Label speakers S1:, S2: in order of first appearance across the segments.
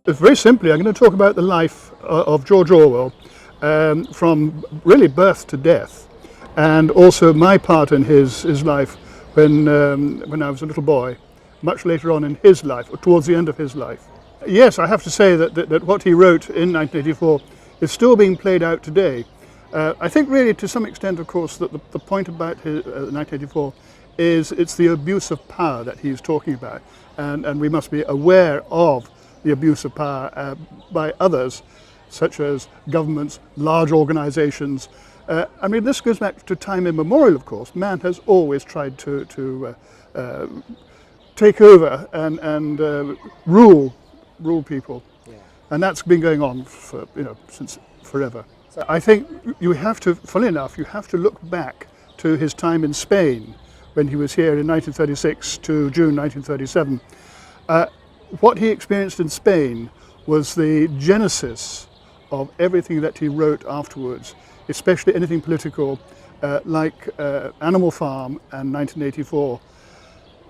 S1: Very simply, I'm going to talk about the life of George Orwell from really birth to death, and also my part in his life when I was a little boy, much later on in his life, or towards the end of his life. Yes, I have to say that what he wrote in 1984 is still being played out today. I think really to some extent, of course, that the point about his, 1984 is it's the abuse of power that he's talking about, and we must be aware of the abuse of power by others, such as governments, large organizations. I mean, this goes back to time immemorial, of course. Man has always tried to take over and rule people. Yeah. And that's been going on for, since forever. So I think you have to, funnily enough, you have to look back to his time in Spain when he was here in 1936 to June 1937. What he experienced in Spain was the genesis of everything that he wrote afterwards, especially anything political, like Animal Farm and 1984.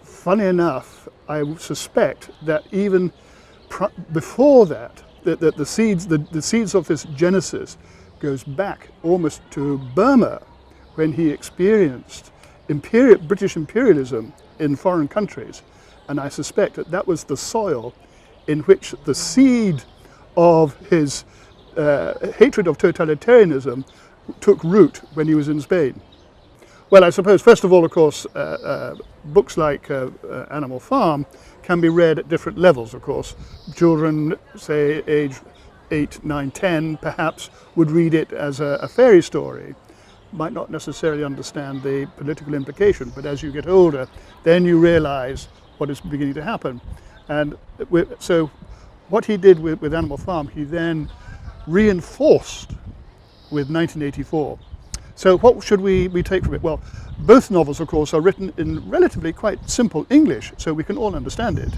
S1: Funny enough, I suspect that even before that, the seeds of this genesis goes back almost to Burma, when he experienced British imperialism in foreign countries. And I suspect that was the soil in which the seed of his hatred of totalitarianism took root when he was in Spain. Well, I suppose, first of all, of course, books like Animal Farm can be read at different levels, of course. Children, say, age 8, 9, 10, perhaps, would read it as a fairy story. Might not necessarily understand the political implication, but as you get older, then you realize what is beginning to happen. And so what he did with Animal Farm, he then reinforced with 1984. So what should we take from it? Well, both novels, of course, are written in relatively quite simple English, so we can all understand it.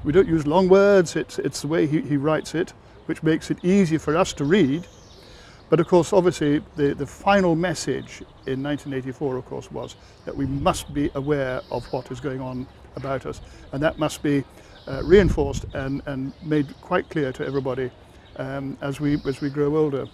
S1: We don't use long words, it's the way he writes it, which makes it easy for us to read. But of course, obviously, the final message in 1984, of course, was that we must be aware of what is going on about us, and that must be reinforced and made quite clear to everybody as we grow older.